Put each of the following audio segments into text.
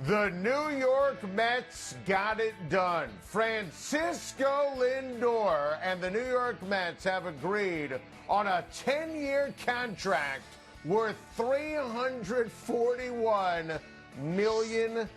The New York Mets got it done. Francisco Lindor and the New York Mets have agreed on a 10-year contract worth $341 million.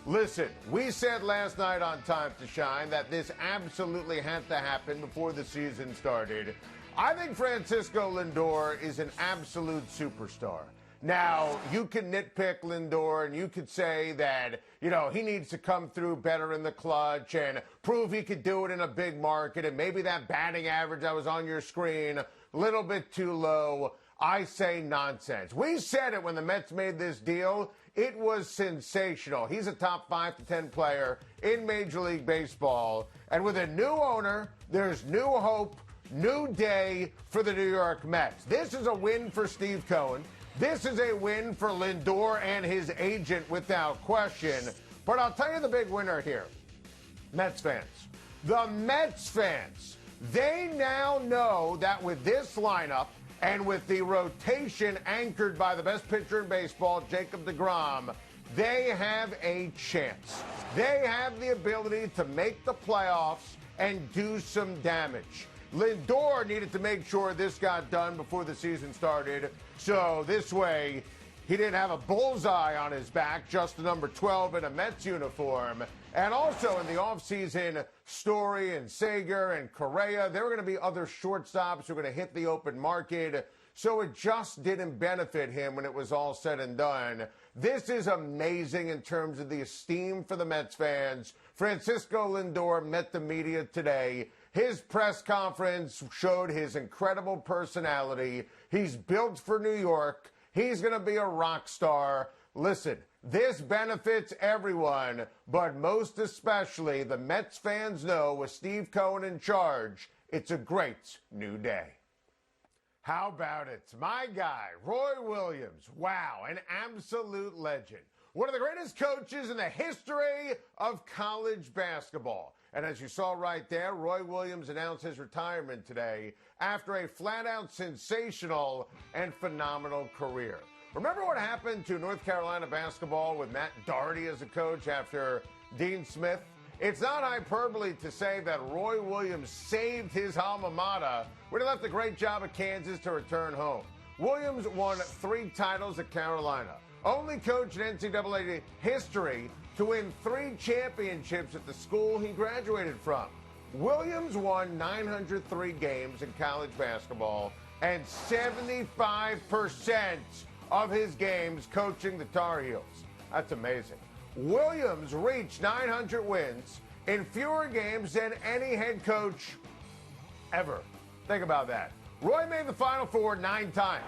Listen, we said last night on Time to Shine that this absolutely had to happen before the season started. I think Francisco Lindor is an absolute superstar. Now, you can nitpick Lindor and you could say that, he needs to come through better in the clutch and prove he could do it in a big market, and maybe that batting average that was on your screen, a little bit too low. I say nonsense. We said it when the Mets made this deal. It was sensational. He's a top 5 to 10 player in Major League Baseball. And with a new owner, there's new hope, new day for the New York Mets. This is a win for Steve Cohen. This is a win for Lindor and his agent without question. But I'll tell you the big winner here. Mets fans. The Mets fans. They now know that with this lineup and with the rotation anchored by the best pitcher in baseball, Jacob deGrom, they have a chance. They have the ability to make the playoffs and do some damage. Lindor needed to make sure this got done before the season started, so this way he didn't have a bullseye on his back, just the number 12 in a Mets uniform. And also in the offseason, Story and Sager and Correa, there were going to be other shortstops who were going to hit the open market, so it just didn't benefit him when it was all said and done. This is amazing in terms of the esteem for the Mets fans. Francisco Lindor met the media today. His press conference showed his incredible personality. He's built for New York. He's going to be a rock star. Listen, this benefits everyone, but most especially the Mets fans know with Steve Cohen in charge, it's a great new day. How about it? My guy, Roy Williams. Wow, an absolute legend. One of the greatest coaches in the history of college basketball. And as you saw right there, Roy Williams announced his retirement today after a flat-out sensational and phenomenal career. Remember what happened to North Carolina basketball with Matt Doherty as a coach after Dean Smith? It's not hyperbole to say that Roy Williams saved his alma mater when he left a great job at Kansas to return home. Williams won 3 titles at Carolina. Only coach in NCAA history to win 3 championships at the school he graduated from. Williams won 903 games in college basketball and 75% of his games coaching the Tar Heels. That's amazing. Williams reached 900 wins in fewer games than any head coach ever. Think about that. Roy made the Final Four 9 times.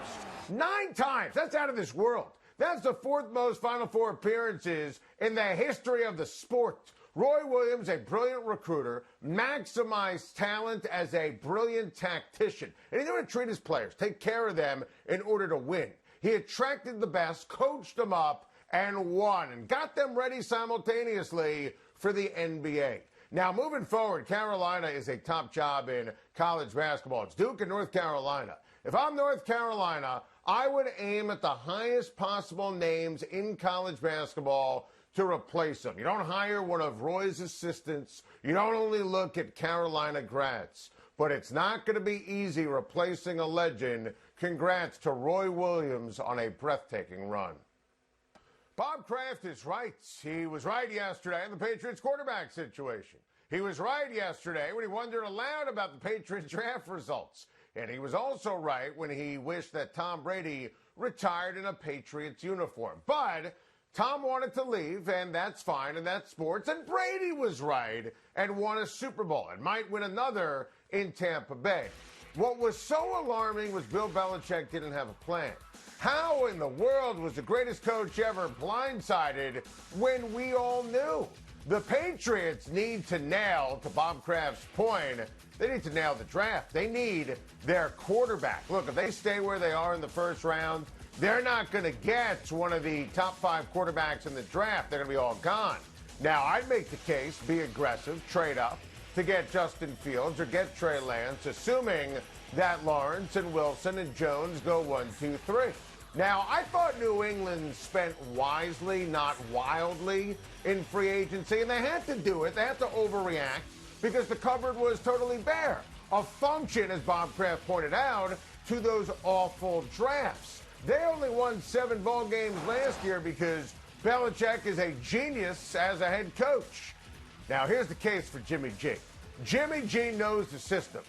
9 times! That's out of this world. That's the 4th most Final Four appearances in the history of the sport. Roy Williams, a brilliant recruiter, maximized talent as a brilliant tactician. And he knew how to treat his players, take care of them in order to win. He attracted the best, coached them up, and won, and got them ready simultaneously for the NBA. Now, moving forward, Carolina is a top job in college basketball. It's Duke and North Carolina. If I'm North Carolina, I would aim at the highest possible names in college basketball to replace them. You don't hire one of Roy's assistants. You don't only look at Carolina grads. But it's not going to be easy replacing a legend. Congrats to Roy Williams on a breathtaking run. Bob Kraft is right. He was right yesterday on the Patriots quarterback situation. He was right yesterday when he wondered aloud about the Patriots draft results. And he was also right when he wished that Tom Brady retired in a Patriots uniform. But Tom wanted to leave, and that's fine, and that's sports. And Brady was right and won a Super Bowl and might win another in Tampa Bay. What was so alarming was Bill Belichick didn't have a plan. How in the world was the greatest coach ever blindsided when we all knew? The Patriots need to nail, to Bob Kraft's point, they need to nail the draft. They need their quarterback. Look, if they stay where they are in the first round, they're not going to get one of the top 5 quarterbacks in the draft. They're going to be all gone. Now, I'd make the case, be aggressive, trade up to get Justin Fields or get Trey Lance, assuming that Lawrence and Wilson and Jones go 1, 2, 3. Now, I thought New England spent wisely, not wildly, in free agency, and they had to do it. They had to overreact because the cupboard was totally bare. A function, as Bob Kraft pointed out, to those awful drafts. They only won 7 ball games last year because Belichick is a genius as a head coach. Now, here's the case for Jimmy G. Jimmy G knows the system,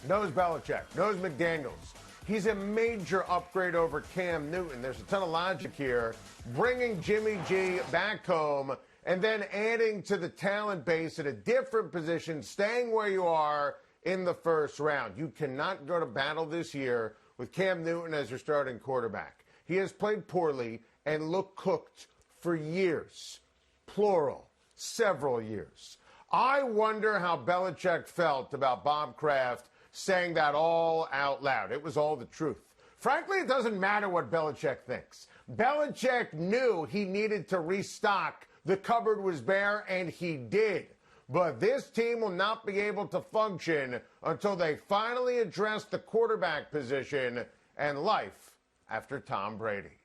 knows Belichick, knows McDaniels. He's a major upgrade over Cam Newton. There's a ton of logic here. Bringing Jimmy G back home and then adding to the talent base at a different position, staying where you are in the first round. You cannot go to battle this year with Cam Newton as your starting quarterback. He has played poorly and looked cooked for years, plural, several years. I wonder how Belichick felt about Bob Kraft saying that all out loud. It was all the truth. Frankly, it doesn't matter what Belichick thinks. Belichick knew he needed to restock. The cupboard was bare, and he did. But this team will not be able to function until they finally address the quarterback position and life after Tom Brady.